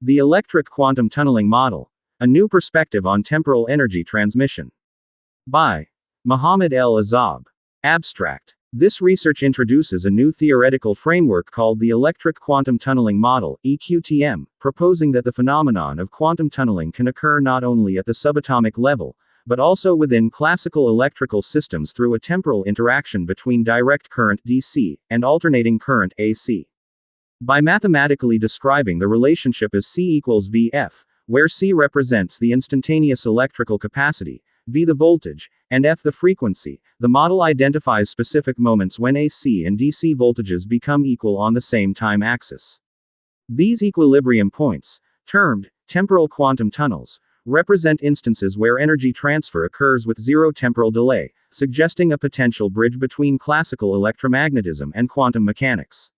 The electric-quantum tunneling model. A new perspective on temporal energy transmission. By Mohammed El Azab. Abstract. This research introduces a new theoretical framework called the electric-quantum tunneling model, EQTM, proposing that the phenomenon of quantum tunneling can occur not only at the subatomic level, but also within classical electrical systems through a temporal interaction between direct current DC and alternating current AC. By mathematically describing the relationship as C equals Vf, where C represents the instantaneous electrical capacity, V the voltage, and F the frequency, the model identifies specific moments when AC and DC voltages become equal on the same time axis. These equilibrium points, termed temporal quantum tunnels, represent instances where energy transfer occurs with zero temporal delay, suggesting a potential bridge between classical electromagnetism and quantum mechanics.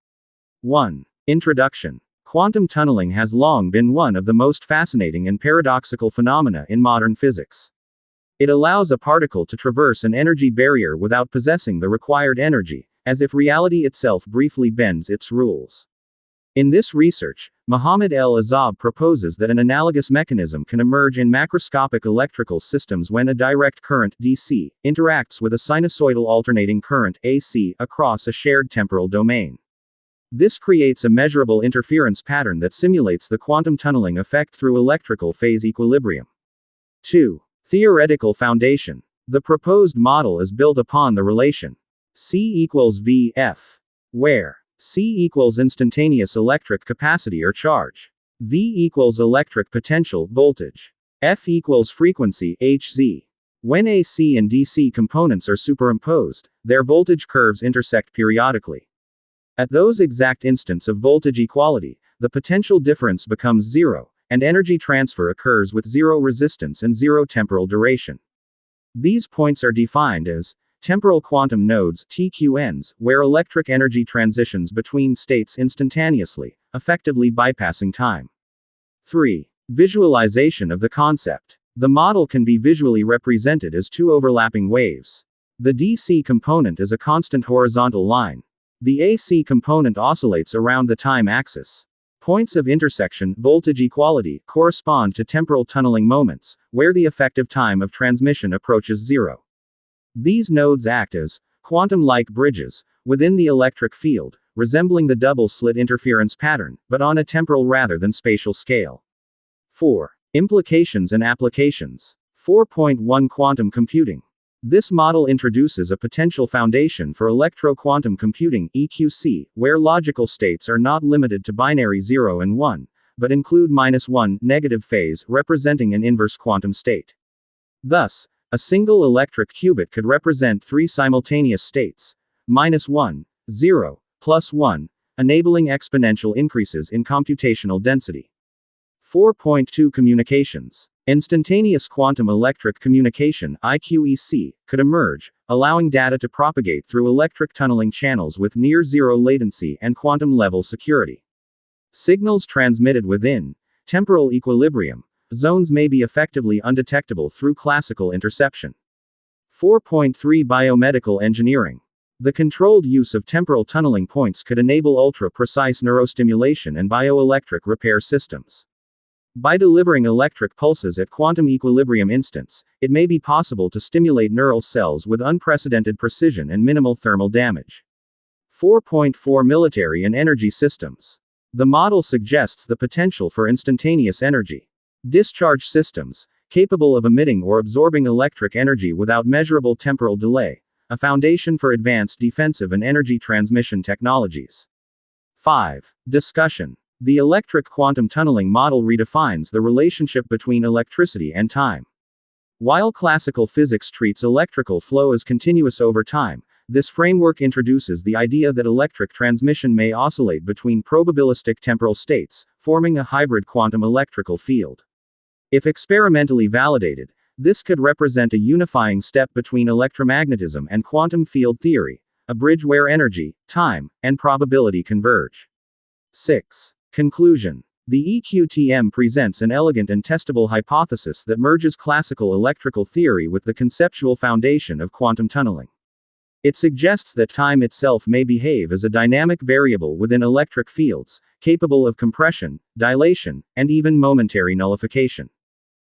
1. Introduction. Quantum tunneling has long been one of the most fascinating and paradoxical phenomena in modern physics. It allows a particle to traverse an energy barrier without possessing the required energy, as if reality itself briefly bends its rules. In this research, Mohammed El Azab proposes that an analogous mechanism can emerge in macroscopic electrical systems when a direct current DC interacts with a sinusoidal alternating current AC across a shared temporal domain. This creates a measurable interference pattern that simulates the quantum tunneling effect through electrical phase equilibrium. 2. Theoretical foundation. The proposed model is built upon the relation C equals Vf, where C equals instantaneous electric capacity or charge, V equals electric potential voltage, F equals frequency Hz. When AC and DC components are superimposed, their voltage curves intersect periodically. At those exact instants of voltage equality, the potential difference becomes zero, and energy transfer occurs with zero resistance and zero temporal duration. These points are defined as temporal quantum nodes (TQNs), where electric energy transitions between states instantaneously, effectively bypassing time. 3. Visualization of the concept. The model can be visually represented as two overlapping waves. The DC component is a constant horizontal line. The AC component oscillates around the time axis. Points of intersection, voltage equality, correspond to temporal tunneling moments, where the effective time of transmission approaches zero. These nodes act as quantum-like bridges within the electric field, resembling the double-slit interference pattern, but on a temporal rather than spatial scale. 4. Implications and applications. 4.1 Quantum computing. This model introduces a potential foundation for electro-quantum computing (EQC), where logical states are not limited to binary 0 and 1, but include -1 negative phase representing an inverse quantum state. Thus, a single electric qubit could represent three simultaneous states, -1, 0, +1, enabling exponential increases in computational density. 4.2 Communications. Instantaneous quantum electric communication (IQEC) could emerge, allowing data to propagate through electric tunneling channels with near zero latency and quantum-level security. Signals transmitted within temporal equilibrium zones may be effectively undetectable through classical interception. 4.3 Biomedical engineering. The controlled use of temporal tunneling points could enable ultra-precise neurostimulation and bioelectric repair systems. By delivering electric pulses at quantum equilibrium instants, it may be possible to stimulate neural cells with unprecedented precision and minimal thermal damage. 4.4 Military and energy systems. The model suggests the potential for instantaneous energy discharge systems, capable of emitting or absorbing electric energy without measurable temporal delay, a foundation for advanced defensive and energy transmission technologies. 5. Discussion. The electric quantum tunneling model redefines the relationship between electricity and time. While classical physics treats electrical flow as continuous over time, this framework introduces the idea that electric transmission may oscillate between probabilistic temporal states, forming a hybrid quantum electrical field. If experimentally validated, this could represent a unifying step between electromagnetism and quantum field theory, a bridge where energy, time, and probability converge. 6. Conclusion. The EQTM presents an elegant and testable hypothesis that merges classical electrical theory with the conceptual foundation of quantum tunneling. It suggests that time itself may behave as a dynamic variable within electric fields, capable of compression, dilation, and even momentary nullification.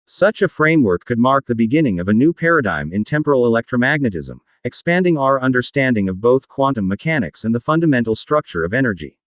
Such a framework could mark the beginning of a new paradigm in temporal electromagnetism, expanding our understanding of both quantum mechanics and the fundamental structure of energy.